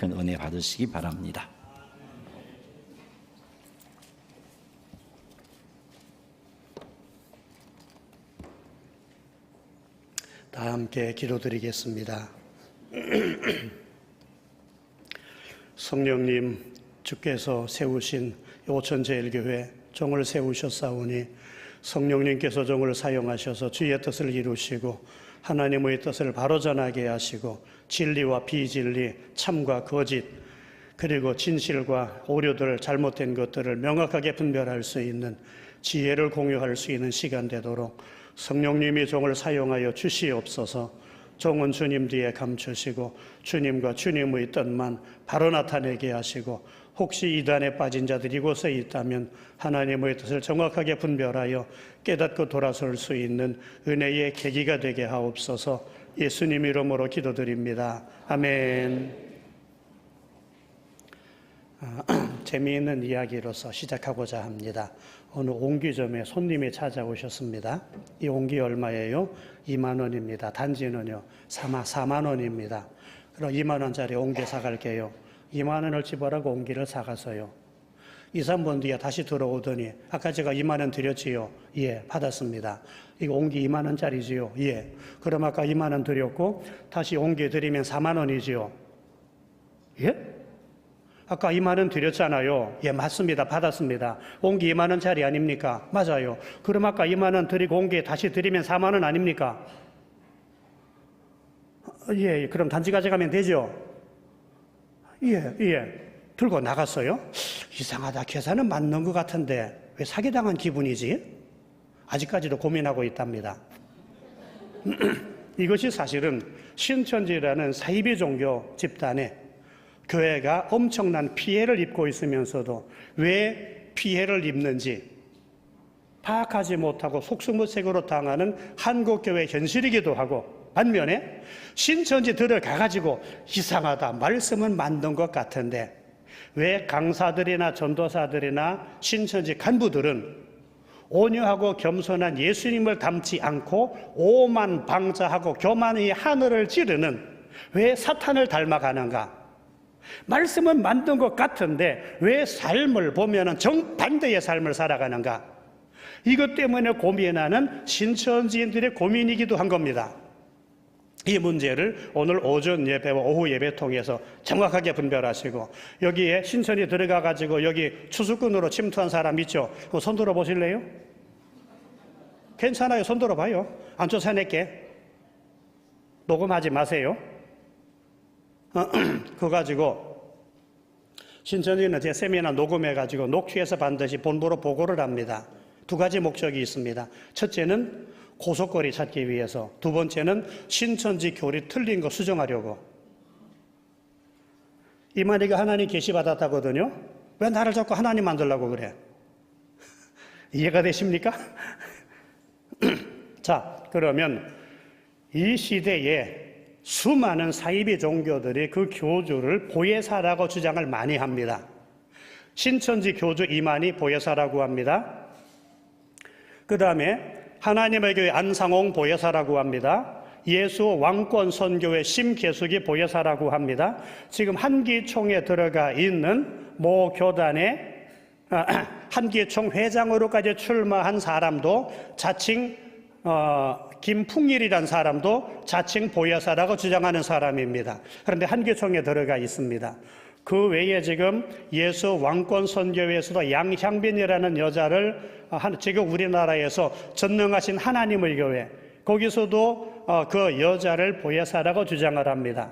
큰 은혜 받으시기 바랍니다. 다 함께 기도드리겠습니다. 성령님, 주께서 세우신 오천제일교회 종을 세우셨사오니 성령님께서 종을 사용하셔서 주의 뜻을 이루시고 하나님의 뜻을 바로 전하게 하시고 진리와 비진리, 참과 거짓, 그리고 진실과 오류들, 잘못된 것들을 명확하게 분별할 수 있는 지혜를 공유할 수 있는 시간 되도록 성령님이 종을 사용하여 주시옵소서. 종은 주님 뒤에 감추시고 주님과 주님의 뜻만 바로 나타내게 하시고 혹시 이단에 빠진 자들이 이곳에 있다면 하나님의 뜻을 정확하게 분별하여 깨닫고 돌아설 수 있는 은혜의 계기가 되게 하옵소서. 예수님 이름으로 기도드립니다. 아멘. 재미있는 이야기로서 시작하고자 합니다. 어느 옹기점에 손님이 찾아오셨습니다. 이 옹기 얼마예요? 2만 원입니다. 단지는요 4만 원입니다. 그럼 2만 원짜리 옹기 사갈게요. 2만 원을 집어라고 옹기를 사가서요. 2, 3분 뒤에 다시 들어오더니 아까 제가 2만 원 드렸지요? 예, 받았습니다. 이거 옹기 2만 원짜리지요? 예. 그럼 아까 2만 원 드렸고 다시 옹기 드리면 4만 원이지요? 예? 아까 2만 원 드렸잖아요. 예, 맞습니다. 받았습니다. 옹기 2만 원짜리 아닙니까? 맞아요. 그럼 아까 2만 원 드리고 옹기 다시 드리면 4만 원 아닙니까? 예, 그럼 단지 가져가면 되죠? 예. 들고 나갔어요. 이상하다. 계산은 맞는 것 같은데 왜 사기당한 기분이지? 아직까지도 고민하고 있답니다. 이것이 사실은 신천지라는 사이비 종교 집단에 교회가 엄청난 피해를 입고 있으면서도 왜 피해를 입는지 파악하지 못하고 속수무책으로 당하는 한국교회 현실이기도 하고, 반면에 신천지 들어가가지고 이상하다, 말씀은 맞는 것 같은데 왜 강사들이나 전도사들이나 신천지 간부들은 온유하고 겸손한 예수님을 닮지 않고 오만방자하고 교만의 하늘을 찌르는 왜 사탄을 닮아가는가? 말씀은 만든 것 같은데 왜 삶을 보면 정반대의 삶을 살아가는가? 이것 때문에 고민하는 신천지인들의 고민이기도 한 겁니다. 이 문제를 오늘 오전 예배와 오후 예배 통해서 정확하게 분별하시고, 여기에 신천지 들어가가지고 여기 추수꾼으로 침투한 사람 있죠? 손 들어 보실래요? 괜찮아요. 손 들어 봐요. 안 쫓아낼게. 녹음하지 마세요. 그거 가지고 신천지는 제 세미나 녹음해가지고 녹취해서 반드시 본부로 보고를 합니다. 두 가지 목적이 있습니다. 첫째는 고속거리 찾기 위해서, 두 번째는 신천지 교리 틀린 거 수정하려고. 이만희가 하나님 계시 받았다거든요. 왜 나를 자꾸 하나님 만들려고 그래? 이해가 되십니까? 자, 그러면 이 시대에 수많은 사이비 종교들이 그 교주를 보혜사라고 주장을 많이 합니다. 신천지 교주 이만희 보혜사라고 합니다. 그 다음에 하나님의 교회 안상홍 보혜사라고 합니다. 예수 왕권 선교회 심계숙이 보혜사라고 합니다. 지금 한기총에 들어가 있는 모 교단의 한기총 회장으로까지 출마한 사람도 자칭 김풍일이라는 사람도 자칭 보혜사라고 주장하는 사람입니다. 그런데 한기총에 들어가 있습니다. 그 외에 지금 예수 왕권 선교회에서도 양향빈이라는 여자를 지금 우리나라에서 전능하신 하나님의 교회, 거기서도 그 여자를 보혜사라고 주장을 합니다.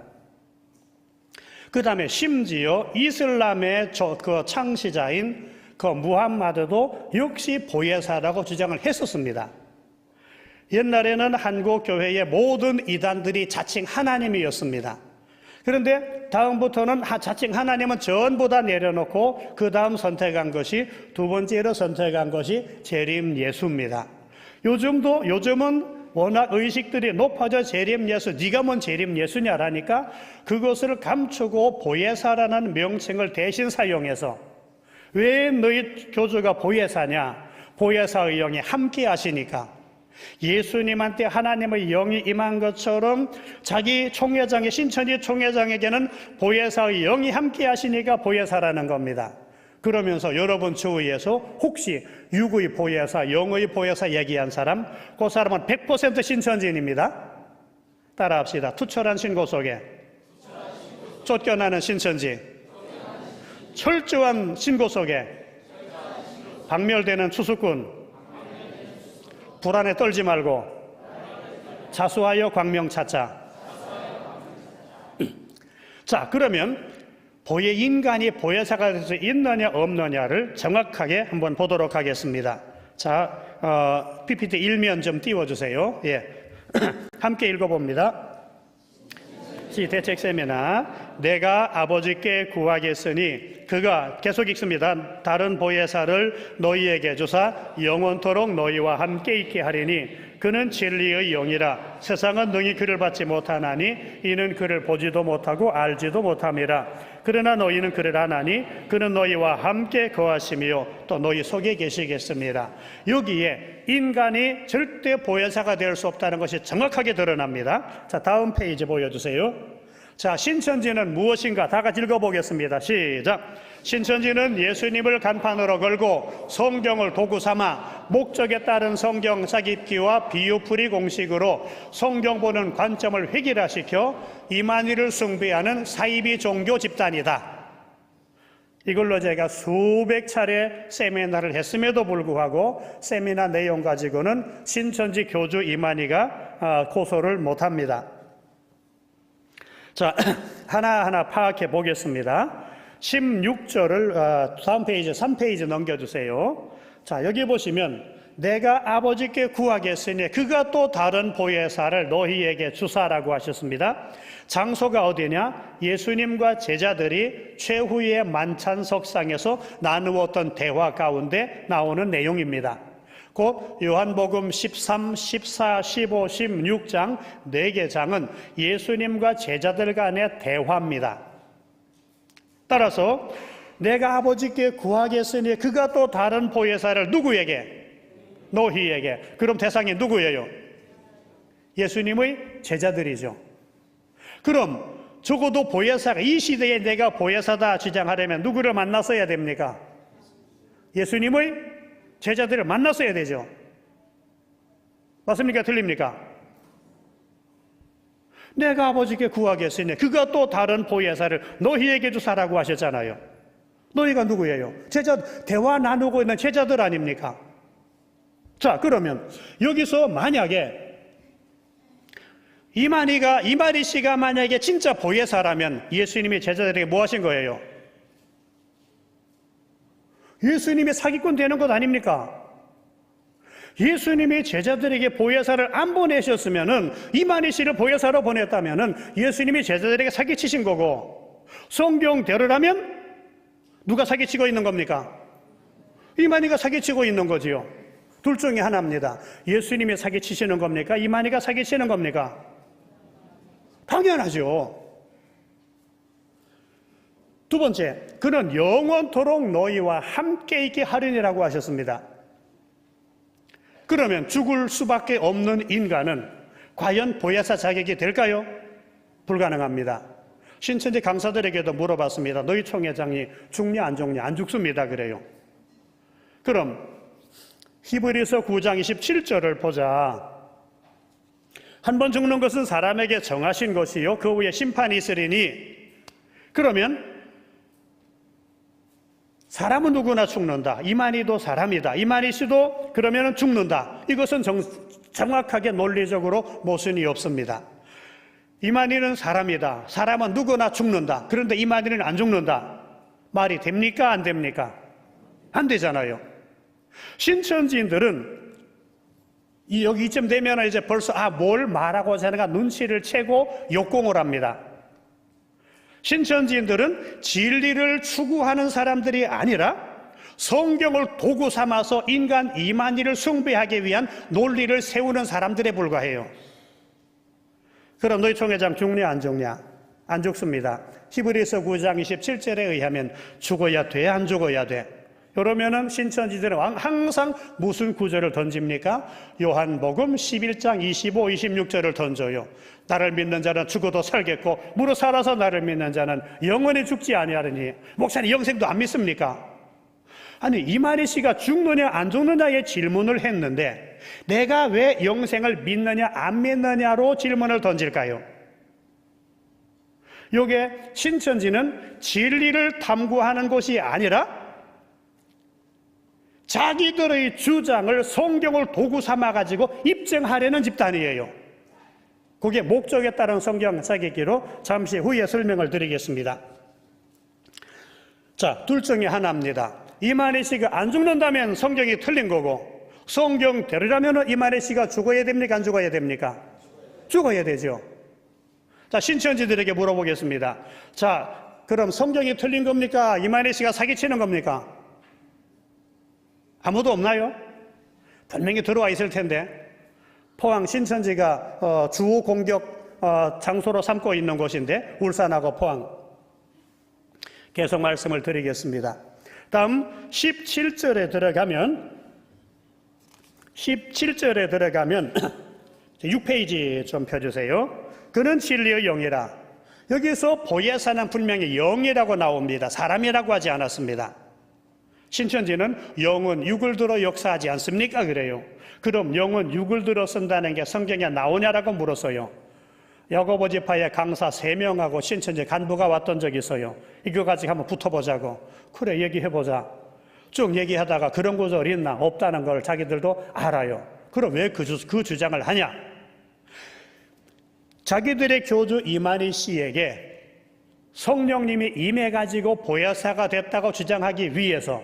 그 다음에 심지어 이슬람의 그 창시자인 그 무함마드도 역시 보혜사라고 주장을 했었습니다. 옛날에는 한국 교회의 모든 이단들이 자칭 하나님이었습니다. 그런데 다음부터는 자칭 하나님은 전부 다 내려놓고 그 다음 선택한 것이, 두 번째로 선택한 것이 재림 예수입니다. 요즘은 워낙 의식들이 높아져 재림 예수, 네가 뭔 재림 예수냐라니까 그것을 감추고 보혜사라는 명칭을 대신 사용해서, 왜 너희 교주가 보혜사냐? 보혜사의 영이 함께 하시니까. 예수님한테 하나님의 영이 임한 것처럼 자기 총회장의 신천지 총회장에게는 보혜사의 영이 함께 하시니까 보혜사라는 겁니다. 그러면서 여러분 주위에서 혹시 육의 보혜사, 영의 보혜사 얘기한 사람, 그 사람은 100% 신천지인입니다. 따라합시다. 투철한 신고 속에 쫓겨나는 신천지, 철저한 신고 속에 박멸되는 추수꾼, 불안에 떨지 말고 자수하여 광명 찾자. 자, 그러면 인간이 보혜사가 될 수 있느냐 없느냐를 정확하게 한번 보도록 하겠습니다. 자, PPT 1면 좀 띄워주세요. 예. 함께 읽어봅니다. 대책 세미나. 내가 아버지께 구하겠으니 그가, 계속 읽습니다. 다른 보혜사를 너희에게 주사 영원토록 너희와 함께 있게 하리니 그는 진리의 영이라. 세상은 능히 그를 받지 못하나니 이는 그를 보지도 못하고 알지도 못함이라. 그러나 너희는 그를 아나니 그는 너희와 함께 거하시며 또 너희 속에 계시겠습니다. 여기에 인간이 절대 보혜사가 될 수 없다는 것이 정확하게 드러납니다. 자, 다음 페이지 보여주세요. 자, 신천지는 무엇인가? 다 같이 읽어보겠습니다. 시작. 신천지는 예수님을 간판으로 걸고 성경을 도구 삼아 목적에 따른 성경 사깁기와 비유풀이 공식으로 성경 보는 관점을 획일화시켜 이만희를 숭배하는 사이비 종교 집단이다. 이걸로 제가 수백 차례 세미나를 했음에도 불구하고 세미나 내용 가지고는 신천지 교주 이만희가 고소를 못합니다. 자, 하나하나 파악해 보겠습니다. 16절을 다음 페이지 3페이지 넘겨주세요. 자, 여기 보시면 내가 아버지께 구하겠으니 그가 또 다른 보혜사를 너희에게 주사라고 하셨습니다. 장소가 어디냐? 예수님과 제자들이 최후의 만찬석상에서 나누었던 대화 가운데 나오는 내용입니다. 곧 요한복음 13, 14, 15, 16장 4개 장은 예수님과 제자들 간의 대화입니다. 따라서 내가 아버지께 구하겠으니 그가 또 다른 보혜사를 누구에게? 너희에게. 그럼 대상이 누구예요? 예수님의 제자들이죠. 그럼 적어도 보혜사가, 이 시대에 내가 보혜사다 주장하려면 누구를 만났어야 됩니까? 예수님의 제자들을 만났어야 되죠. 맞습니까? 틀립니까? 내가 아버지께 구하겠으니 그가 또 다른 보혜사를 너희에게 주사라고 하셨잖아요. 너희가 누구예요? 대화 나누고 있는 제자들 아닙니까? 자, 그러면 여기서 만약에 이만희 씨가 만약에 진짜 보혜사라면 예수님이 제자들에게 뭐 하신 거예요? 예수님이 사기꾼 되는 것 아닙니까? 예수님이 제자들에게 보혜사를 안 보내셨으면은, 이만희 씨를 보혜사로 보냈다면은 예수님이 제자들에게 사기치신 거고, 성경대로라면 누가 사기치고 있는 겁니까? 이만희가 사기치고 있는 거지요. 둘 중에 하나입니다. 예수님이 사기치시는 겁니까? 이만희가 사기치는 겁니까? 당연하죠. 두 번째, 그는 영원토록 너희와 함께 있게 하리니라고 하셨습니다. 그러면 죽을 수밖에 없는 인간은 과연 보혜사 자격이 될까요? 불가능합니다. 신천지 강사들에게도 물어봤습니다. 너희 총회장이 죽냐 안 죽냐? 안 죽습니다. 그래요. 그럼 히브리서 9장 27절을 보자. 한 번 죽는 것은 사람에게 정하신 것이요 그 후에 심판이 있으리니, 그러면 사람은 누구나 죽는다. 이만희도 사람이다. 이만희 씨도 그러면 죽는다. 이것은 정확하게 논리적으로 모순이 없습니다. 이만희는 사람이다. 사람은 누구나 죽는다. 그런데 이만희는 안 죽는다. 말이 됩니까? 안 됩니까? 안 되잖아요. 신천지인들은 여기 이쯤 되면 이제 벌써 뭘 말하고자 하는가 눈치를 채고 역공을 합니다. 신천지인들은 진리를 추구하는 사람들이 아니라 성경을 도구 삼아서 인간 이만희를 숭배하기 위한 논리를 세우는 사람들에 불과해요. 그럼 너희 총회장 죽냐 안 죽냐? 안 죽습니다. 히브리서 9장 27절에 의하면 죽어야 돼, 안 죽어야 돼? 그러면은 신천지들은 항상 무슨 구절을 던집니까? 요한복음 11장 25, 26절을 던져요. 나를 믿는 자는 죽어도 살겠고 무릇 살아서 나를 믿는 자는 영원히 죽지 아니하리니. 목사님 영생도 안 믿습니까? 아니 이만희 씨가 죽느냐 안 죽느냐의 질문을 했는데 내가 왜 영생을 믿느냐 안 믿느냐로 질문을 던질까요? 요게 신천지는 진리를 탐구하는 것이 아니라 자기들의 주장을 성경을 도구 삼아가지고 입증하려는 집단이에요. 그게 목적에 따른 성경 짜깁기로 잠시 후에 설명을 드리겠습니다. 자, 둘 중에 하나입니다. 이만희 씨가 안 죽는다면 성경이 틀린 거고 성경대로라면 이만희 씨가 죽어야 됩니까? 안 죽어야 됩니까? 죽어야 되죠. 자, 신천지들에게 물어보겠습니다. 자, 그럼 성경이 틀린 겁니까? 이만희 씨가 사기치는 겁니까? 아무도 없나요? 분명히 들어와 있을 텐데. 포항 신천지가 주요 공격 장소로 삼고 있는 곳인데 울산하고 포항. 계속 말씀을 드리겠습니다. 다음 17절에 들어가면 6페이지 좀 펴주세요. 그는 진리의 영이라. 여기서 보혜사는 분명히 영이라고 나옵니다. 사람이라고 하지 않았습니다. 신천지는 영은 육을 들어 역사하지 않습니까? 그래요. 그럼 영은 육을 들어 쓴다는 게 성경에 나오냐라고 물었어요. 야고보 지파의 강사 3명하고 신천지 간부가 왔던 적이 있어요. 이거 가지고 한번 붙어보자고. 그래, 얘기해보자. 쭉 얘기하다가 그런 구절 있나? 없다는 걸 자기들도 알아요. 그럼 왜 그 주장을 하냐? 자기들의 교주 이만희 씨에게 성령님이 임해가지고 보혜사가 됐다고 주장하기 위해서,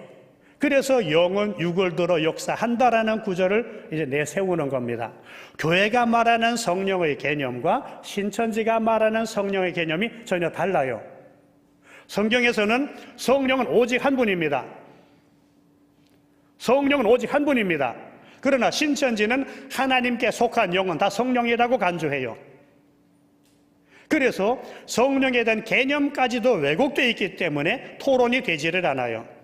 그래서 영은 육을 들어 역사한다라는 구절을 이제 내세우는 겁니다. 교회가 말하는 성령의 개념과 신천지가 말하는 성령의 개념이 전혀 달라요. 성경에서는 성령은 오직 한 분입니다. 성령은 오직 한 분입니다. 그러나 신천지는 하나님께 속한 영은 다 성령이라고 간주해요. 그래서 성령에 대한 개념까지도 왜곡되어 있기 때문에 토론이 되지를 않아요.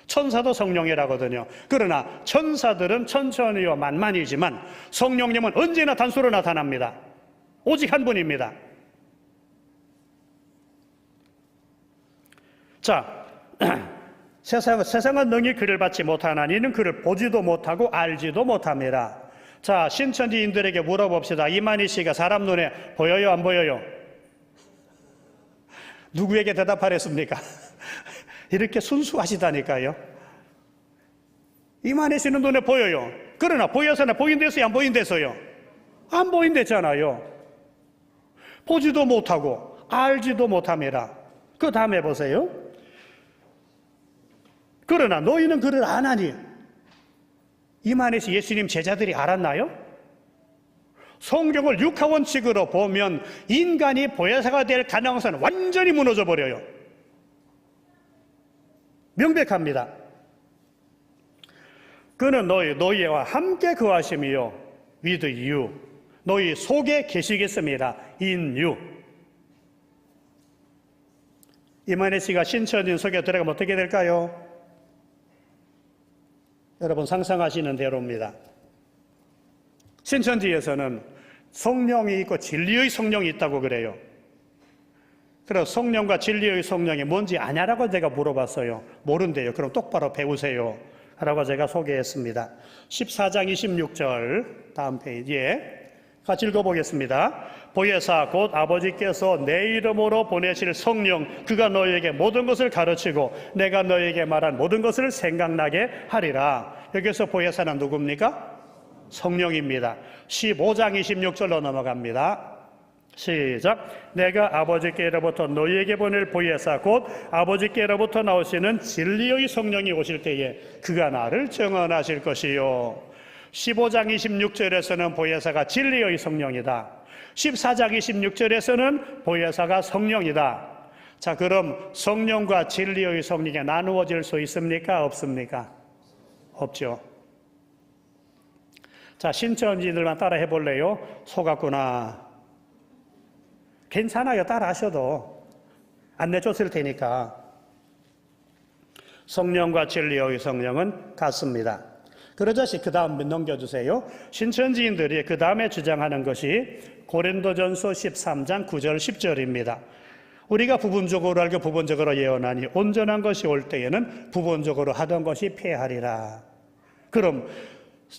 천사도 성령이라거든요. 그러나 천사들은 천천히요 만만이지만 성령님은 언제나 단수로 나타납니다. 오직 한 분입니다. 자, 세상은 능히 그를 받지 못하나니 이는 그를 보지도 못하고 알지도 못합니다. 자, 신천지인들에게 물어봅시다. 이만희 씨가 사람 눈에 보여요, 안 보여요? 누구에게 대답하랬습니까? 이렇게 순수하시다니까요. 이만희 씨는 눈에 보여요. 그러나 보여서나 보인댔어요, 안 보인댔어요? 안 보인댔잖아요. 보지도 못하고 알지도 못합니다. 그 다음에 보세요. 그러나 너희는 그를 아나니. 이만희 씨 예수님 제자들이 알았나요? 성경을 육하원칙으로 보면 인간이 보혜사가 될 가능성은 완전히 무너져 버려요. 명백합니다. 그는 너희와 함께 거하심이요 with you. 너희 속에 계시겠습니다. in you. 이만희 씨가 신천지 속에 들어가면 어떻게 될까요? 여러분 상상하시는 대로입니다. 신천지에서는 성령이 있고 진리의 성령이 있다고 그래요. 그래서 성령과 진리의 성령이 뭔지 아냐라고 제가 물어봤어요. 모른대요. 그럼 똑바로 배우세요 라고 제가 소개했습니다. 14장 26절 다음 페이지에 같이 읽어보겠습니다. 보혜사 곧 아버지께서 내 이름으로 보내실 성령 그가 너희에게 모든 것을 가르치고 내가 너희에게 말한 모든 것을 생각나게 하리라. 여기서 보혜사는 누굽니까? 성령입니다. 15장 26절로 넘어갑니다. 시작. 내가 아버지께로부터 너희에게 보낼 보혜사 곧 아버지께로부터 나오시는 진리의 성령이 오실 때에 그가 나를 증언하실 것이요. 15장 26절에서는 보혜사가 진리의 성령이다. 14장 26절에서는 보혜사가 성령이다. 자, 그럼 성령과 진리의 성령이 나누어질 수 있습니까? 없습니까? 없죠. 자, 신천지들만 따라 해볼래요? 속았구나. 괜찮아요. 따라 하셔도. 안내 줬을 테니까. 성령과 진리의 성령은 같습니다. 그러자시 그 다음 넘겨주세요. 신천지인들이 그 다음에 주장하는 것이 고린도전서 13장 9절 10절입니다. 우리가 부분적으로 알고 부분적으로 예언하니 온전한 것이 올 때에는 부분적으로 하던 것이 패하리라. 그럼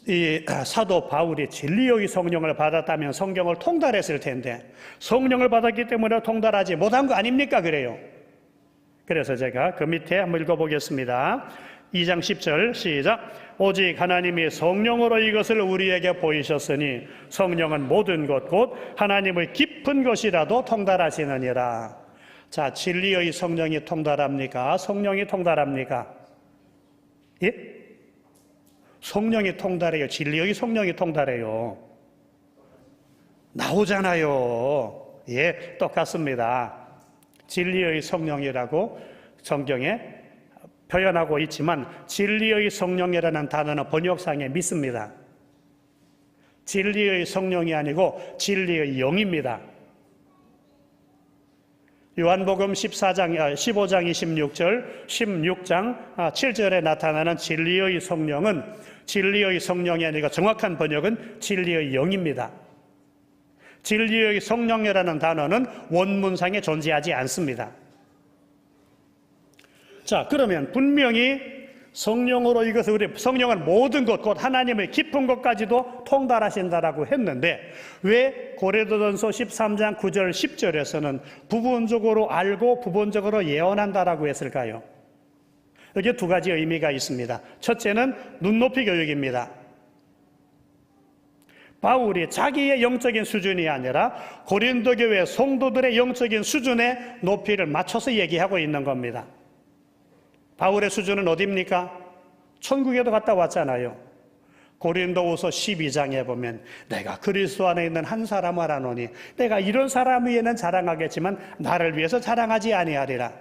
이 사도 바울이 진리의 성령을 받았다면 성경을 통달했을 텐데 성령을 받았기 때문에 통달하지 못한 거 아닙니까? 그래요. 그래서 제가 그 밑에 한번 읽어보겠습니다. 2장 10절 시작. 오직 하나님이 성령으로 이것을 우리에게 보이셨으니 성령은 모든 것 곧 하나님의 깊은 것이라도 통달하시느니라. 자, 진리의 성령이 통달합니까? 성령이 통달합니까? 예? 성령이 통달해요. 진리의 성령이 통달해요. 나오잖아요. 예, 똑같습니다. 진리의 성령이라고 성경에 표현하고 있지만 진리의 성령이라는 단어는 번역상에 믿습니다. 진리의 성령이 아니고 진리의 영입니다. 요한복음 15장 26절, 16장 7절에 나타나는 진리의 성령은 진리의 성령이 아니고 정확한 번역은 진리의 영입니다. 진리의 성령이라는 단어는 원문상에 존재하지 않습니다. 자, 그러면 분명히 성령으로 이것을 우리 성령은 모든 것, 곧 하나님의 깊은 것까지도 통달하신다라고 했는데 왜 고린도전서 13장 9절 10절에서는 부분적으로 알고 부분적으로 예언한다라고 했을까요? 여기에 두 가지 의미가 있습니다. 첫째는 눈높이 교육입니다. 바울이 자기의 영적인 수준이 아니라 고린도 교회 성도들의 영적인 수준의 높이를 맞춰서 얘기하고 있는 겁니다. 바울의 수준은 어디입니까? 천국에도 갔다 왔잖아요. 고린도후서 12장에 보면 내가 그리스도 안에 있는 한 사람을 아노니 내가 이런 사람 위에는 자랑하겠지만 나를 위해서 자랑하지 아니하리라.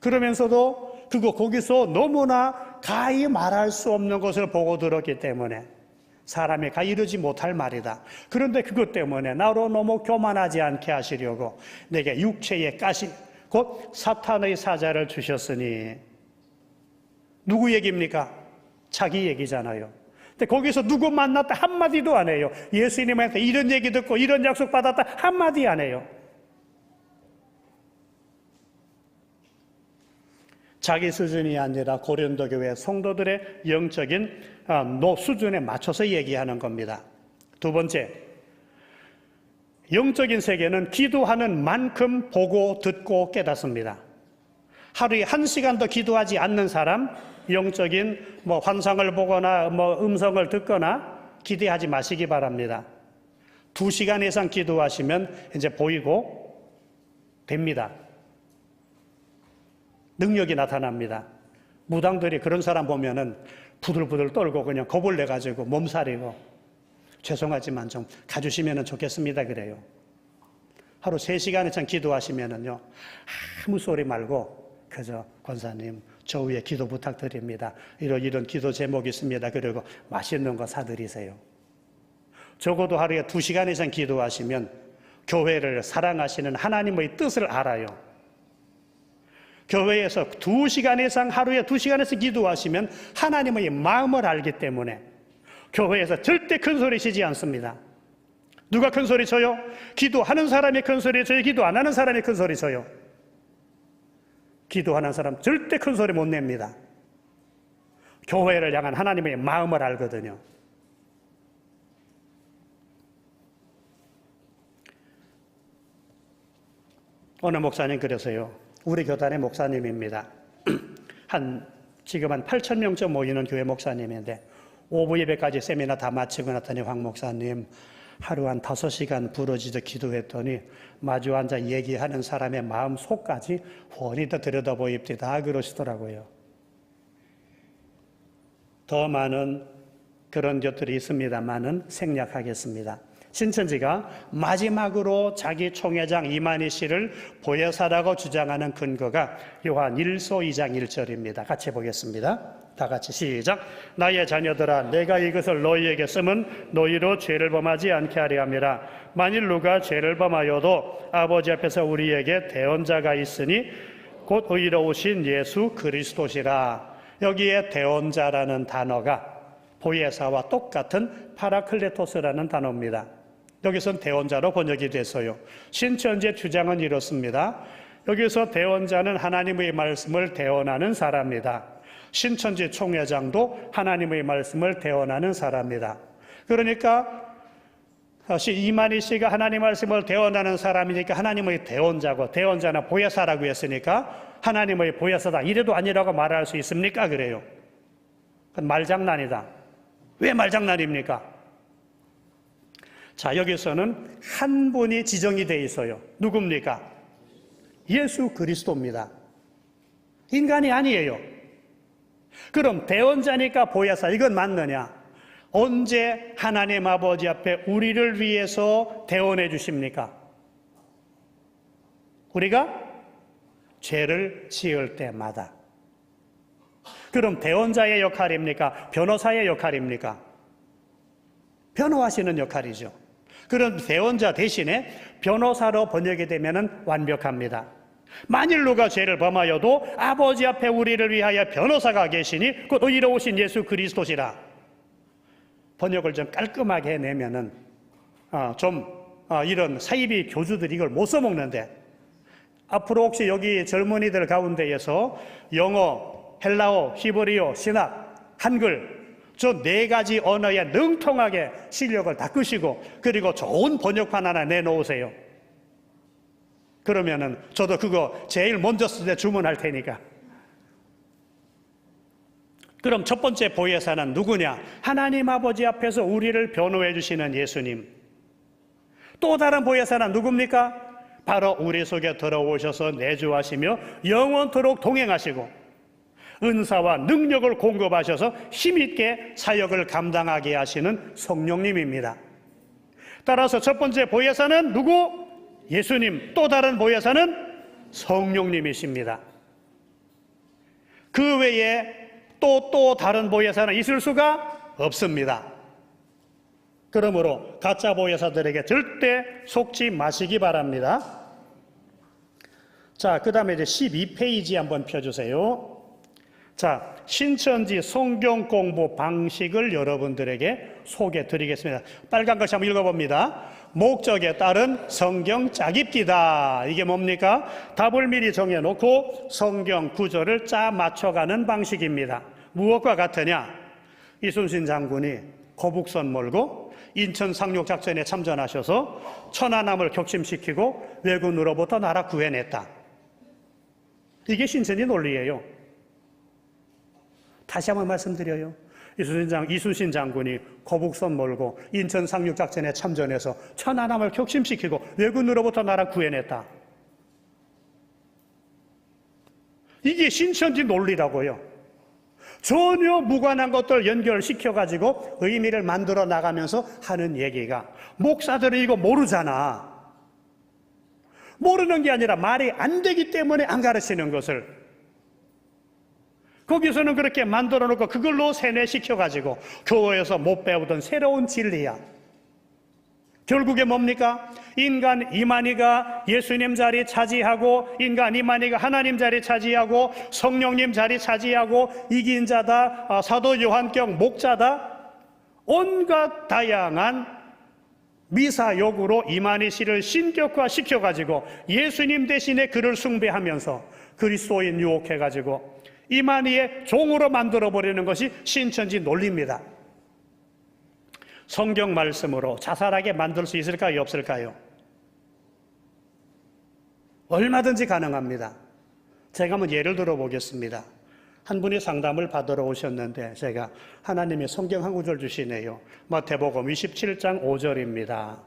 그러면서도 거기서 너무나 가히 말할 수 없는 것을 보고 들었기 때문에 사람이 가히 이르지 못할 말이다. 그런데 그것 때문에 나로 너무 교만하지 않게 하시려고 내게 육체의 가시 곧 사탄의 사자를 주셨으니. 누구 얘기입니까? 자기 얘기잖아요. 근데 거기서 누구 만났다 한마디도 안 해요. 예수님한테 이런 얘기 듣고 이런 약속 받았다 한마디 안 해요. 자기 수준이 아니라 고린도 교회 성도들의 영적인 수준에 맞춰서 얘기하는 겁니다. 두 번째, 영적인 세계는 기도하는 만큼 보고 듣고 깨닫습니다. 하루에 1시간도 기도하지 않는 사람, 영적인 환상을 보거나 음성을 듣거나 기대하지 마시기 바랍니다. 2시간 이상 기도하시면 이제 보이고 됩니다. 능력이 나타납니다. 무당들이 그런 사람 보면은 부들부들 떨고 그냥 겁을 내가지고 몸살이고 죄송하지만 좀 가주시면 좋겠습니다 그래요. 하루 3시간 이상 기도하시면은요 아무 소리 말고 그저 권사님 저 위에 기도 부탁드립니다. 이런 기도 제목이 있습니다. 그리고 맛있는 거 사드리세요. 적어도 하루에 2시간 이상 기도하시면 교회를 사랑하시는 하나님의 뜻을 알아요. 교회에서 2시간 이상 하루에 2시간 이상 기도하시면 하나님의 마음을 알기 때문에 교회에서 절대 큰 소리 치지 않습니다. 누가 큰 소리 쳐요? 기도하는 사람이 큰 소리 쳐요? 기도 안 하는 사람이 큰 소리 쳐요? 기도하는 사람 절대 큰 소리 못 냅니다. 교회를 향한 하나님의 마음을 알거든요. 어느 목사님 그러세요. 우리 교단의 목사님입니다. 지금 한 8,000명쯤 모이는 교회 목사님인데 오후 예배까지 세미나 다 마치고 났더니 황 목사님 하루 한 5시간 부르짖어 기도했더니 마주 앉아 얘기하는 사람의 마음 속까지 훤히 더 들여다보입니다 그러시더라고요. 더 많은 그런 것들이 있습니다만은 생략하겠습니다. 신천지가 마지막으로 자기 총회장 이만희 씨를 보혜사라고 주장하는 근거가 요한 1서 2장 1절입니다. 같이 보겠습니다. 다 같이 시작. 나의 자녀들아 내가 이것을 너희에게 쓰면 너희로 죄를 범하지 않게 하려 함이라. 만일 누가 죄를 범하여도 아버지 앞에서 우리에게 대언자가 있으니 곧 의로우신 예수 그리스도시라. 여기에 대언자라는 단어가 보혜사와 똑같은 파라클레토스라는 단어입니다. 여기선 대언자로 번역이 됐어요. 신천지의 주장은 이렇습니다. 여기서 대언자는 하나님의 말씀을 대언하는 사람이다. 신천지 총회장도 하나님의 말씀을 대언하는 사람이다. 그러니까 이만희 씨가 하나님 말씀을 대언하는 사람이니까 하나님의 대언자고, 대언자나 보혜사라고 했으니까 하나님의 보혜사다. 이래도 아니라고 말할 수 있습니까? 그래요. 그건 말장난이다. 왜 말장난입니까? 자, 여기서는 한 분이 지정이 돼 있어요. 누굽니까? 예수 그리스도입니다. 인간이 아니에요. 그럼 대언자니까 보혜사, 이건 맞느냐? 언제 하나님 아버지 앞에 우리를 위해서 대언해 주십니까? 우리가 죄를 지을 때마다. 그럼 대언자의 역할입니까? 변호사의 역할입니까? 변호하시는 역할이죠. 그럼 대언자 대신에 변호사로 번역이 되면 완벽합니다. 만일 누가 죄를 범하여도 아버지 앞에 우리를 위하여 변호사가 계시니 곧 의로우신 예수 그리스도시라. 번역을 좀 깔끔하게 해내면은 이런 사이비 교주들이 이걸 못 써먹는데, 앞으로 혹시 여기 젊은이들 가운데에서 영어, 헬라어, 히브리어, 신학, 한글 저 4가지 언어에 능통하게 실력을 닦으시고 그리고 좋은 번역판 하나 내놓으세요. 그러면은 저도 그거 제일 먼저 쓸 때 주문할 테니까. 그럼 첫 번째 보혜사는 누구냐? 하나님 아버지 앞에서 우리를 변호해 주시는 예수님. 또 다른 보혜사는 누굽니까? 바로 우리 속에 들어오셔서 내주하시며 영원토록 동행하시고 은사와 능력을 공급하셔서 힘있게 사역을 감당하게 하시는 성령님입니다. 따라서 첫 번째 보혜사는 누구? 예수님. 또 다른 보혜사는 성령님이십니다. 그 외에 또 다른 보혜사는 있을 수가 없습니다. 그러므로 가짜 보혜사들에게 절대 속지 마시기 바랍니다. 자, 그 다음에 이제 12페이지 한번 펴주세요. 자, 신천지 성경 공부 방식을 여러분들에게 소개해 드리겠습니다. 빨간 글씨 한번 읽어봅니다. 목적에 따른 성경 짜깁기다. 이게 뭡니까? 답을 미리 정해놓고 성경 구절을 짜 맞춰가는 방식입니다. 무엇과 같으냐? 이순신 장군이 거북선 몰고 인천 상륙작전에 참전하셔서 천안함을 격침시키고 왜군으로부터 나라 구해냈다. 이게 신천지 논리예요. 다시 한번 말씀드려요. 이순신 장군이 거북선 몰고 인천 상륙작전에 참전해서 천안함을 격침시키고 왜군으로부터 나라 구해냈다. 이게 신천지 논리라고요. 전혀 무관한 것들 연결시켜가지고 의미를 만들어 나가면서 하는 얘기가, 목사들은 이거 모르잖아. 모르는 게 아니라 말이 안 되기 때문에 안 가르치는 것을 거기서는 그렇게 만들어 놓고 그걸로 세뇌시켜가지고 교회에서 못 배우던 새로운 진리야. 결국에 뭡니까? 인간 이만희가 예수님 자리 차지하고, 인간 이만희가 하나님 자리 차지하고, 성령님 자리 차지하고, 이긴 자다, 사도 요한격 목자다, 온갖 다양한 미사욕으로 이만희 씨를 신격화시켜가지고 예수님 대신에 그를 숭배하면서 그리스도인 유혹해가지고 이만희의 종으로 만들어버리는 것이 신천지 논리입니다. 성경 말씀으로 자살하게 만들 수 있을까요? 없을까요? 얼마든지 가능합니다. 제가 한번 예를 들어 보겠습니다. 한 분이 상담을 받으러 오셨는데 제가 하나님이 성경 한 구절 주시네요. 마태복음 27장 5절입니다.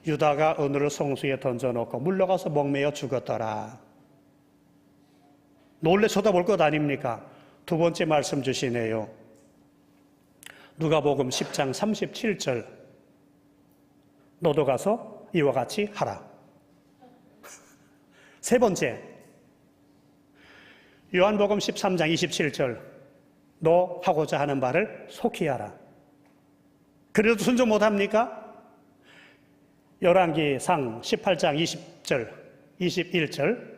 유다가 은을 성수에 던져놓고 물러가서 목매어 죽었더라. 놀래 쳐다볼 것 아닙니까? 두 번째 말씀 주시네요. 누가복음 10장 37절. 너도 가서 이와 같이 하라. 세 번째, 요한복음 13장 27절. 너 하고자 하는 바를 속히 하라. 그래도 순종 못합니까? 열왕기상 18장 20절, 21절.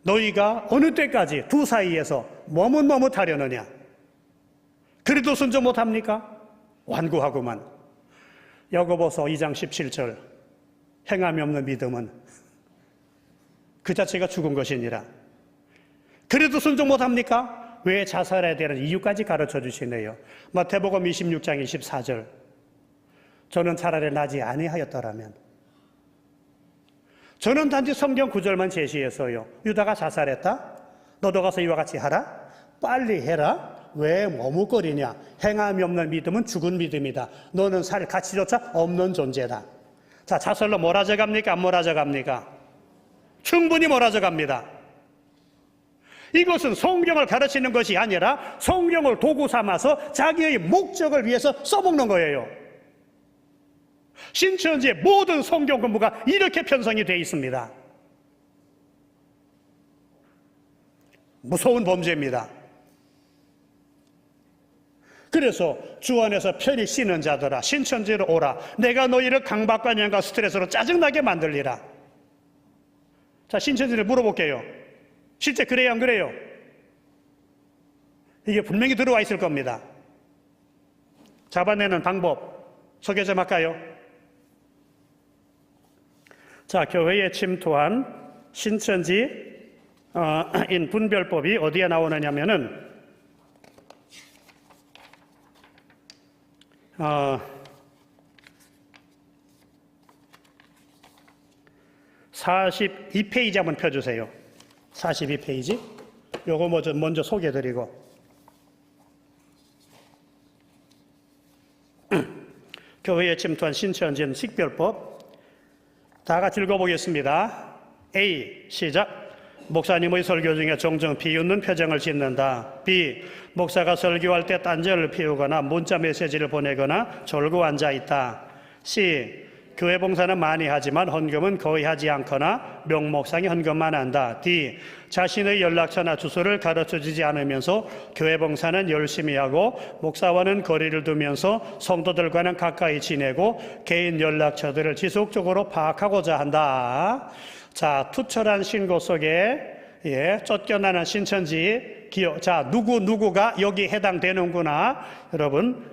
너희가 어느 때까지 두 사이에서 머뭇머뭇하려느냐? 그래도 순종 못합니까? 완고하구만. 야고보서 2장 17절 행함이 없는 믿음은 그 자체가 죽은 것이니라. 그래도 순종 못합니까? 왜 자살해야 되는 이유까지 가르쳐 주시네요. 마태복음 26장 24절 저는 차라리 나지 아니하였더라면. 저는 단지 성경 구절만 제시해서요. 유다가 자살했다? 너도 가서 이와 같이 하라? 빨리 해라? 왜 머뭇거리냐? 행함이 없는 믿음은 죽은 믿음이다. 너는 살 가치조차 없는 존재다. 자, 자살로 몰아져 갑니까? 안 몰아져 갑니까? 충분히 몰아져 갑니다. 이것은 성경을 가르치는 것이 아니라 성경을 도구 삼아서 자기의 목적을 위해서 써먹는 거예요. 신천지의 모든 성경 공부가 이렇게 편성이 되어 있습니다. 무서운 범죄입니다. 그래서 주 안에서 편히 쉬는 자들아 신천지로 오라. 내가 너희를 강박관념과 스트레스로 짜증나게 만들리라. 자, 신천지를 물어볼게요. 실제 그래요, 안 그래요? 이게 분명히 들어와 있을 겁니다. 잡아내는 방법 소개 좀 할까요? 자, 교회에 침투한 신천지인 분별법이 어디에 나오느냐면은 42페이지 한번 펴주세요. 42페이지. 요거 먼저 소개해드리고. 교회에 침투한 신천지인 식별법. 다 같이 읽어보겠습니다. A. 시작. 목사님의 설교 중에 종종 비웃는 표정을 짓는다. B. 목사가 설교할 때 딴지를 피우거나 문자 메시지를 보내거나 졸고 앉아있다. C. 교회 봉사는 많이 하지만 헌금은 거의 하지 않거나 명목상의 헌금만 한다. D. 자신의 연락처나 주소를 가르쳐주지 않으면서 교회 봉사는 열심히 하고 목사와는 거리를 두면서 성도들과는 가까이 지내고 개인 연락처들을 지속적으로 파악하고자 한다. 자, 투철한 신고 속에 쫓겨나는 신천지 기호. 자, 누구가 여기 해당되는구나. 여러분,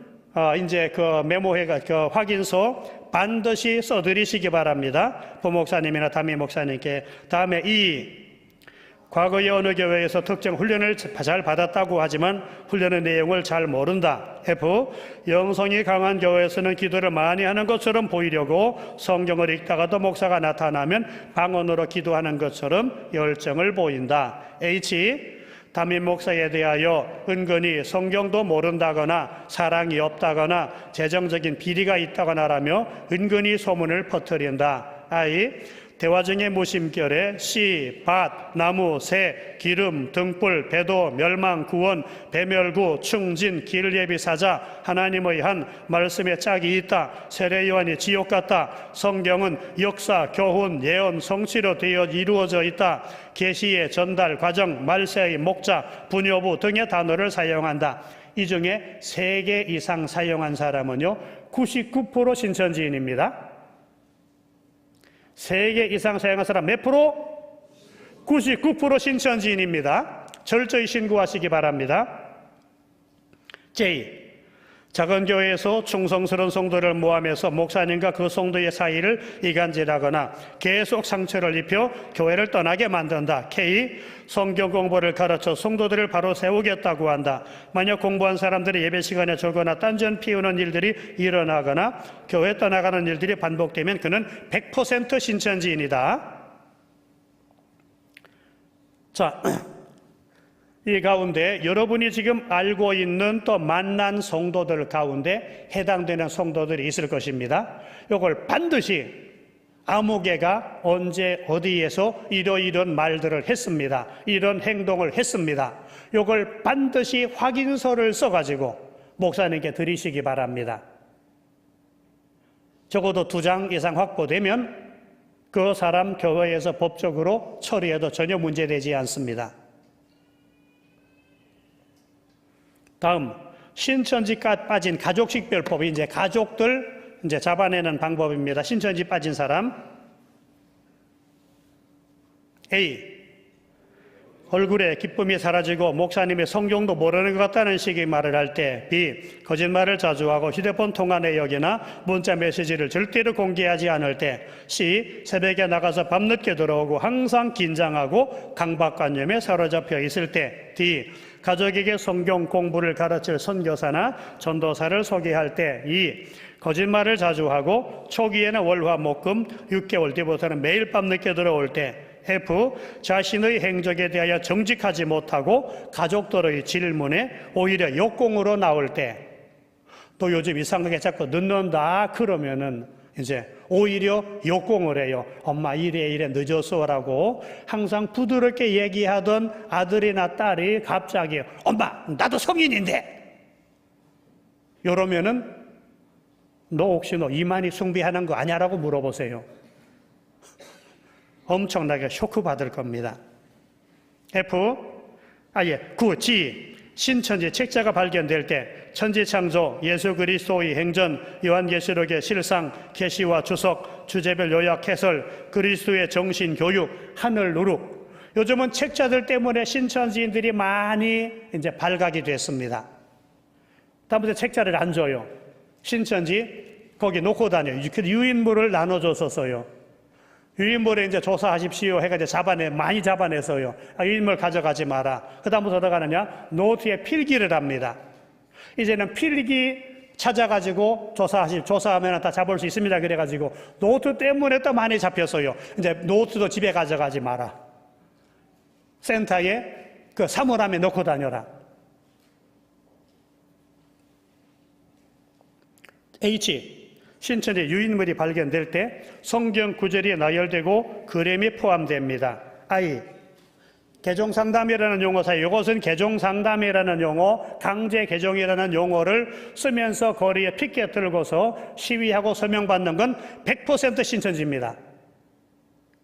이제 그 메모해가 그 확인서 반드시 써드리시기 바랍니다. 부목사님이나 담임 목사님께. 다음에 과거에 어느 교회에서 특정 훈련을 잘 받았다고 하지만 훈련의 내용을 잘 모른다. F. 영성이 강한 교회에서는 기도를 많이 하는 것처럼 보이려고 성경을 읽다가도 목사가 나타나면 방언으로 기도하는 것처럼 열정을 보인다. H. 담임 목사에 대하여 은근히 성경도 모른다거나 사랑이 없다거나 재정적인 비리가 있다거나라며 은근히 소문을 퍼뜨린다. I. 대화 중에 무심결에 씨, 밭, 나무, 새, 기름, 등불, 배도, 멸망, 구원, 배멸구, 충진, 길예비 사자, 하나님의 한 말씀에 짝이 있다. 세례 요한이 지옥 같다. 성경은 역사, 교훈, 예언, 성취로 되어 이루어져 있다. 계시의 전달 과정, 말세의 목자, 분여부 등의 단어를 사용한다. 이 중에 3개 이상 사용한 사람은요 99% 신천지인입니다. 3개 이상 사용한 사람 몇 프로? 99% 신천지인입니다. 철저히 신고하시기 바랍니다. J. 작은 교회에서 충성스러운 성도를 모함해서 목사님과 그 성도의 사이를 이간질하거나 계속 상처를 입혀 교회를 떠나게 만든다. K. 성경 공부를 가르쳐 성도들을 바로 세우겠다고 한다. 만약 공부한 사람들이 예배 시간에 졸거나 딴전 피우는 일들이 일어나거나 교회 떠나가는 일들이 반복되면 그는 100% 신천지인이다. 자, 이 가운데 여러분이 지금 알고 있는 또 만난 성도들 가운데 해당되는 성도들이 있을 것입니다. 이걸 반드시 아무개가 언제 어디에서 이런 말들을 했습니다. 이런 행동을 했습니다. 이걸 반드시 확인서를 써가지고 목사님께 드리시기 바랍니다. 적어도 2장 이상 확보되면 그 사람 교회에서 법적으로 처리해도 전혀 문제되지 않습니다. 다음, 신천지가 빠진 가족식별법이 이제 가족들 잡아내는 방법입니다. 신천지 빠진 사람. A. 얼굴에 기쁨이 사라지고 목사님의 성경도 모르는 것 같다는 식의 말을 할 때, B. 거짓말을 자주 하고 휴대폰 통화 내역이나 문자 메시지를 절대로 공개하지 않을 때, C. 새벽에 나가서 밤늦게 들어오고 항상 긴장하고 강박관념에 사로잡혀 있을 때, D. 가족에게 성경 공부를 가르칠 선교사나 전도사를 소개할 때, E. 거짓말을 자주 하고 초기에는 월화목금 6개월 뒤부터는 매일 밤늦게 들어올 때, F. 자신의 행적에 대하여 정직하지 못하고 가족들의 질문에 오히려 역공으로 나올 때, 또 요즘 이상하게 자꾸 늦는다 그러면은 이제 오히려 역공을 해요. 엄마 이래 늦었어라고 항상 부드럽게 얘기하던 아들이나 딸이 갑자기 엄마 나도 성인인데 이러면은 너 혹시 너 이만희 숭배하는 거 아냐라고 물어보세요. 엄청나게 쇼크 받을 겁니다. F. 9. G. 신천지 책자가 발견될 때 천지창조, 예수 그리스도의 행전, 요한계시록의 실상, 계시와 주석, 주제별 요약 해설, 그리스도의 정신 교육, 하늘 누룩. 요즘은 책자들 때문에 신천지인들이 많이 이제 발각이 됐습니다. 다음부터 책자를 안 줘요. 신천지 거기 놓고 다녀요. 유인물을 나눠줬었어요. 유인물에 이제 조사하십시오 해가지고 많이 잡아내서요. 유인물 가져가지 마라. 그 다음부터 들어가느냐? 노트에 필기를 합니다. 이제는 필기 찾아가지고 조사하면 다 잡을 수 있습니다. 그래가지고 노트 때문에 또 많이 잡혔어요. 이제 노트도 집에 가져가지 마라. 센터에 그 사물함에 넣고 다녀라. H. 신천지 유인물이 발견될 때 성경 구절이 나열되고 그림이 포함됩니다. I. 개종상담이라는 용어 사이, 이것은 개종상담이라는 용어, 강제 개종이라는 용어를 쓰면서 거리에 피켓 들고서 시위하고 서명받는 건 100% 신천지입니다.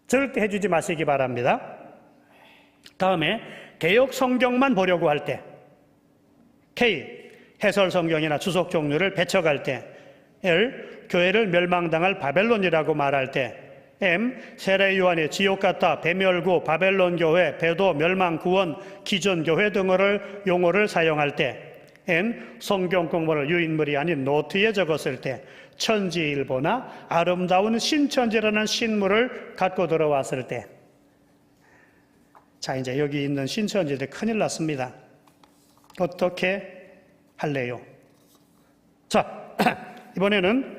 절대 해주지 마시기 바랍니다. 다음에 개역 성경만 보려고 할 때, K. 해설 성경이나 주석 종류를 배척할 때, L. 교회를 멸망당할 바벨론이라고 말할 때, M. 세례 요한의 지옥 같다, 배멸구, 바벨론 교회, 배도, 멸망, 구원, 기존 교회 등을 용어를 사용할 때, N. 성경 공부를 유인물이 아닌 노트에 적었을 때, 천지일보나 아름다운 신천지라는 신물을 갖고 들어왔을 때. 자, 이제 여기 있는 신천지들 큰일 났습니다. 어떻게 할래요? 자, 이번에는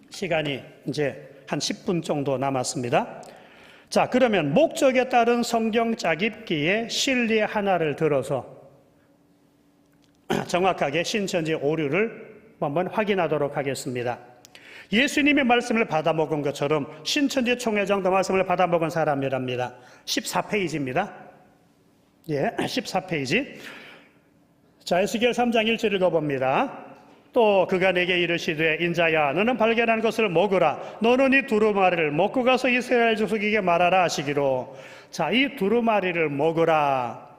시간이 이제 한 10분 정도 남았습니다. 자, 그러면 목적에 따른 성경 짜깁기의 실리 하나를 들어서 정확하게 신천지 오류를 한번 확인하도록 하겠습니다. 예수님의 말씀을 받아먹은 것처럼 신천지 총회장도 말씀을 받아먹은 사람이랍니다. 14페이지입니다. 예, 14페이지. 자, 에스겔 3장 1절 읽어봅니다. 또 그가 내게 이르시되 인자야 너는 발견한 것을 먹으라. 너는 이 두루마리를 먹고 가서 이스라엘 족속에게 말하라 하시기로. 자, 이 두루마리를 먹으라.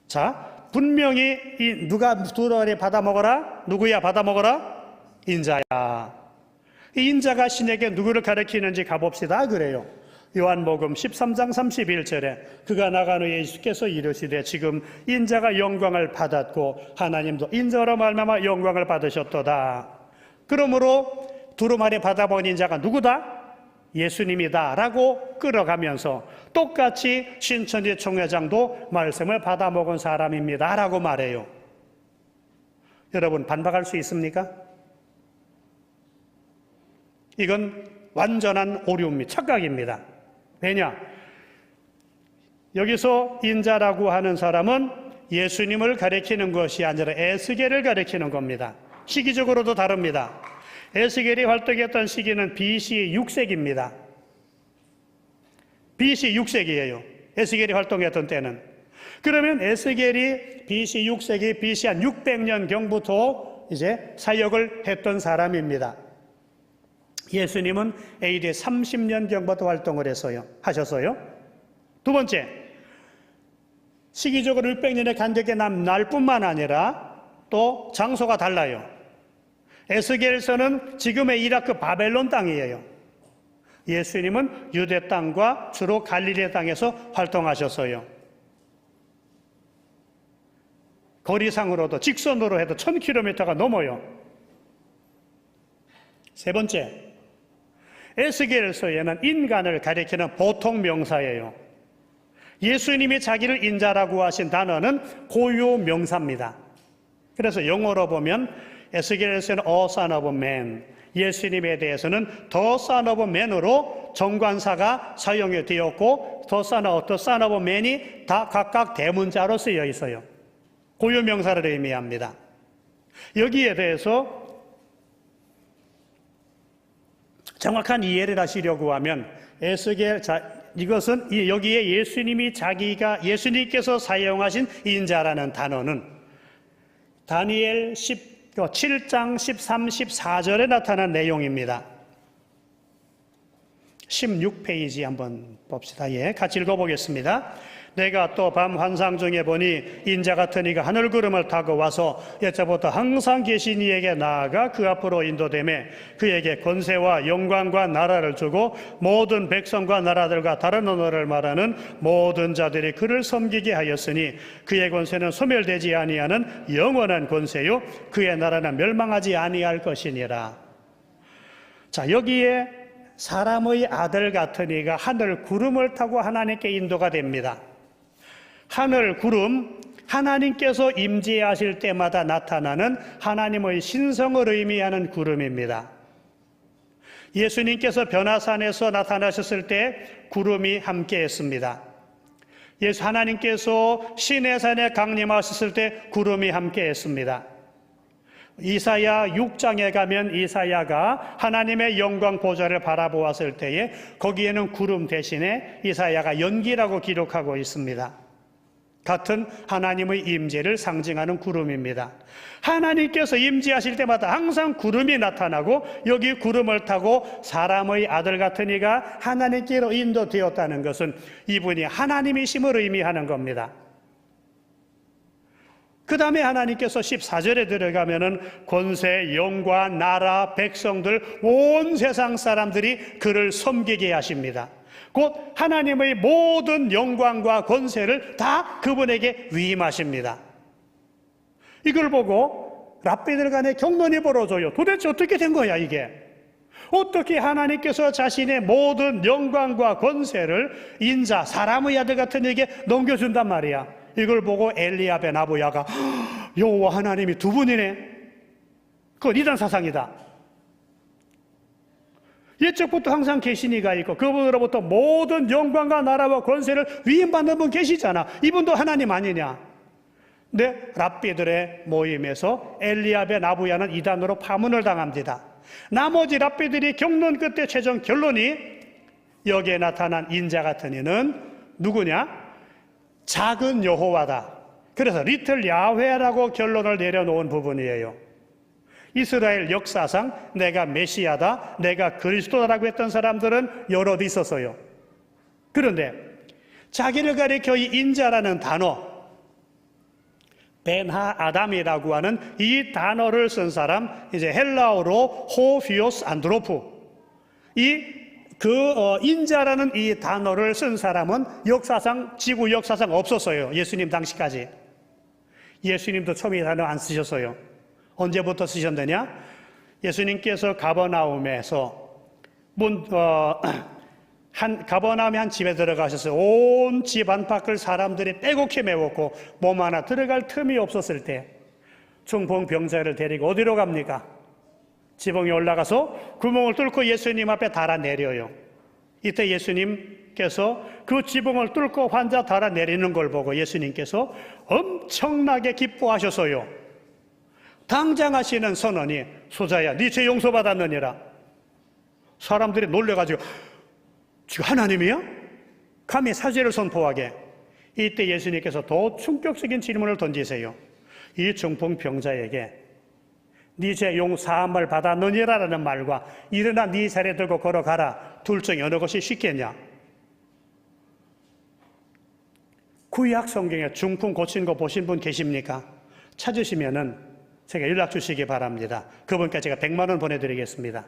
자, 분명히 누가 두루마리 받아 먹어라? 누구야 받아 먹어라? 인자야. 이 인자가 신에게 누구를 가리키는지 가봅시다 그래요. 요한복음 13장 31절에 그가 나간 후에 예수께서 이르시되 지금 인자가 영광을 받았고 하나님도 인자로 말미암아 영광을 받으셨도다. 그러므로 두루마리 받아본 인자가 누구다? 예수님이다 라고 끌어가면서 똑같이 신천지 총회장도 말씀을 받아먹은 사람입니다 라고 말해요. 여러분 반박할 수 있습니까? 이건 완전한 오류입니다. 착각입니다. 왜냐? 여기서 인자라고 하는 사람은 예수님을 가리키는 것이 아니라 에스겔을 가리키는 겁니다. 시기적으로도 다릅니다. 에스겔이 활동했던 시기는 BC 6세기입니다. BC 6세기예요. 에스겔이 활동했던 때는. 그러면 에스겔이 BC 6세기, BC 한 600년경부터 이제 사역을 했던 사람입니다. 예수님은 AD 30년경부터 활동을 하셨어요. 두 번째, 시기적으로 600년의 간격이 날 뿐만 아니라 또 장소가 달라요. 에스겔서는 지금의 이라크 바벨론 땅이에요. 예수님은 유대 땅과 주로 갈릴리 땅에서 활동하셨어요. 거리상으로도 직선으로 해도 1000km가 넘어요. 세 번째, 에스겔서에는 인간을 가리키는 보통 명사예요. 예수님이 자기를 인자라고 하신 단어는 고유 명사입니다. 그래서 영어로 보면 에스겔서에는 A Son of Man, 예수님에 대해서는 The Son of Man으로 정관사가 사용이 되었고 The Son of Man이 다 각각 대문자로 쓰여 있어요. 고유 명사를 의미합니다. 여기에 대해서 정확한 이해를 하시려고 하면 이것은 여기에 예수님께서 사용하신 인자라는 단어는 다니엘 7장 13, 14절에 나타난 내용입니다. 16페이지 한번 봅시다. 같이 읽어보겠습니다. 내가 또 밤 환상 중에 보니 인자 같은 이가 하늘 구름을 타고 와서 옛적부터 항상 계신 이에게 나아가 그 앞으로 인도되매 그에게 권세와 영광과 나라를 주고 모든 백성과 나라들과 다른 언어를 말하는 모든 자들이 그를 섬기게 하였으니 그의 권세는 소멸되지 아니하는 영원한 권세요 그의 나라는 멸망하지 아니할 것이니라. 자, 여기에 사람의 아들 같은 이가 하늘 구름을 타고 하나님께 인도가 됩니다. 하늘 구름, 하나님께서 임재하실 때마다 나타나는 하나님의 신성을 의미하는 구름입니다. 예수님께서 변화산에서 나타나셨을 때 구름이 함께했습니다. 하나님께서 시내산에 강림하셨을 때 구름이 함께했습니다. 이사야 6장에 가면 이사야가 하나님의 영광 보좌를 바라보았을 때에 거기에는 구름 대신에 이사야가 연기라고 기록하고 있습니다. 같은 하나님의 임재를 상징하는 구름입니다. 하나님께서 임재하실 때마다 항상 구름이 나타나고 여기 구름을 타고 사람의 아들 같은 이가 하나님께로 인도되었다는 것은 이분이 하나님이심을 의미하는 겁니다. 그 다음에 하나님께서 14절에 들어가면은 권세, 영광, 나라, 백성들, 온 세상 사람들이 그를 섬기게 하십니다. 곧 하나님의 모든 영광과 권세를 다 그분에게 위임하십니다. 이걸 보고 랍비들 간에 경론이 벌어져요. 도대체 어떻게 된 거야 이게? 어떻게 하나님께서 자신의 모든 영광과 권세를 인자, 사람의 아들 같은 이에게 넘겨준단 말이야. 이걸 보고 엘리야베 나부야가 여호와 하나님이 두 분이네. 그건 이단 사상이다. 옛적부터 항상 계신 이가 있고 그분으로부터 모든 영광과 나라와 권세를 위임받는 분 계시잖아. 이분도 하나님 아니냐? 근데 랍비들의 모임에서 엘리야베 나부야는 이단으로 파문을 당합니다. 나머지 랍비들이 경론 끝에 최종 결론이 여기에 나타난 인자 같은 이는 누구냐? 작은 여호와다. 그래서 리틀 야훼라고 결론을 내려놓은 부분이에요. 이스라엘 역사상 내가 메시아다, 내가 그리스도다라고 했던 사람들은 여럿 있었어요. 그런데 자기를 가리켜 이 인자라는 단어, 벤하 아담이라고 하는 이 단어를 쓴 사람, 이제 헬라어로 호피오스 안드로프, 인자라는 이 단어를 쓴 사람은 지구 역사상 없었어요. 예수님 당시까지. 예수님도 처음에 이 단어 안 쓰셨어요. 언제부터 쓰셨느냐? 예수님께서 가버나움에서 가버나움의 한 집에 들어가셨어요. 온 집 안팎을 사람들이 빼곡히 메웠고 몸 하나 들어갈 틈이 없었을 때 중풍병자를 데리고 어디로 갑니까? 지붕에 올라가서 구멍을 뚫고 예수님 앞에 달아내려요. 이때 예수님께서 그 지붕을 뚫고 환자 달아내리는 걸 보고 예수님께서 엄청나게 기뻐하셨어요. 당장 하시는 선언이 소자야 네 죄 용서받았느니라. 사람들이 놀래가지고 지금 하나님이야? 감히 사죄를 선포하게. 이때 예수님께서 더 충격적인 질문을 던지세요. 이 중풍병자에게 네 죄 용서함을 받았느니라라는 말과 일어나 네 자리에 들고 걸어가라, 둘 중에 어느 것이 쉽겠냐? 구약 성경에 중풍 고친 거 보신 분 계십니까? 찾으시면은 제가 연락 주시기 바랍니다. 그분께 제가 100만 원 보내드리겠습니다.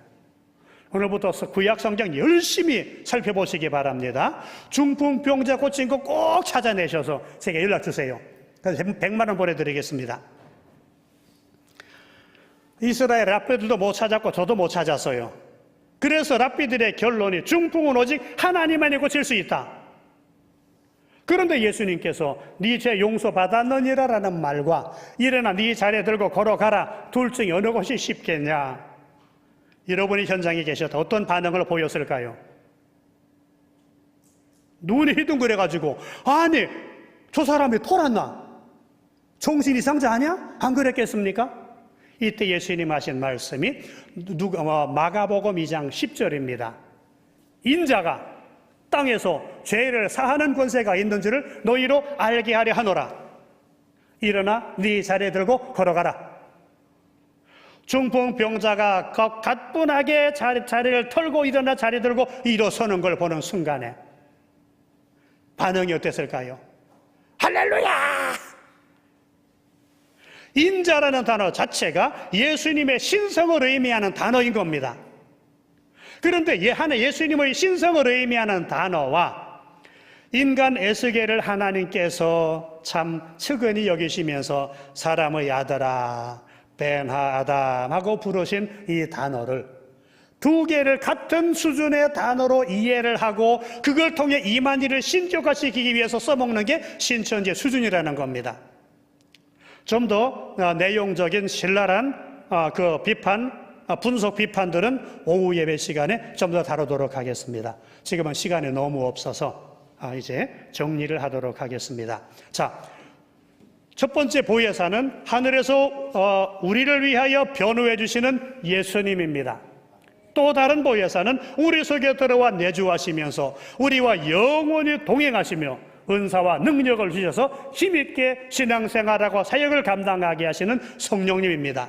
오늘부터 구약 성경 열심히 살펴보시기 바랍니다. 중풍병자 고친 거 꼭 찾아내셔서 제게 연락 주세요. 그래서 100만 원 보내드리겠습니다. 이스라엘 랍비들도 못 찾았고 저도 못 찾았어요. 그래서 랍비들의 결론이 중풍은 오직 하나님만이 고칠 수 있다. 그런데 예수님께서 네 죄 용서받았느니라 라는 말과 일어나 네 자리에 들고 걸어가라, 둘 중에 어느 것이 쉽겠냐? 여러분이 현장에 계셔도 어떤 반응을 보였을까요? 눈이 휘둥그레가지고 아니 저 사람이 돌았나? 정신 이상자 아니야? 안 그랬겠습니까? 이때 예수님 하신 말씀이 마가복음 2장 10절입니다. 인자가 땅에서 죄를 사하는 권세가 있는 줄을 너희로 알게 하려 하노라. 일어나 네 자리에 들고 걸어가라. 중풍병자가 가뿐하게 자리를 털고 일어나 자리 들고 일어서는 걸 보는 순간에 반응이 어땠을까요? 할렐루야! 인자라는 단어 자체가 예수님의 신성을 의미하는 단어인 겁니다. 그런데 예수님의 신성을 의미하는 단어와 인간 에스겔을 하나님께서 참 측은히 여기시면서 사람의 아들아 벤하아담 하고 부르신 이 단어를 두 개를 같은 수준의 단어로 이해를 하고 그걸 통해 이만희를 신격화시키기 위해서 써먹는 게 신천지 수준이라는 겁니다. 좀 더 내용적인 신랄한 그 분석 비판들은 오후 예배 시간에 좀 더 다루도록 하겠습니다. 지금은 시간이 너무 없어서 이제 정리를 하도록 하겠습니다. 자, 첫 번째 보혜사는 하늘에서 우리를 위하여 변호해 주시는 예수님입니다. 또 다른 보혜사는 우리 속에 들어와 내주하시면서 우리와 영원히 동행하시며 은사와 능력을 주셔서 힘있게 신앙생활하고 사역을 감당하게 하시는 성령님입니다.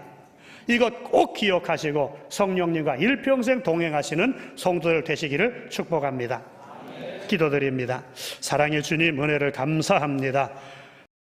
이것 꼭 기억하시고 성령님과 일평생 동행하시는 성도들 되시기를 축복합니다. 기도드립니다. 사랑의 주님 은혜를 감사합니다.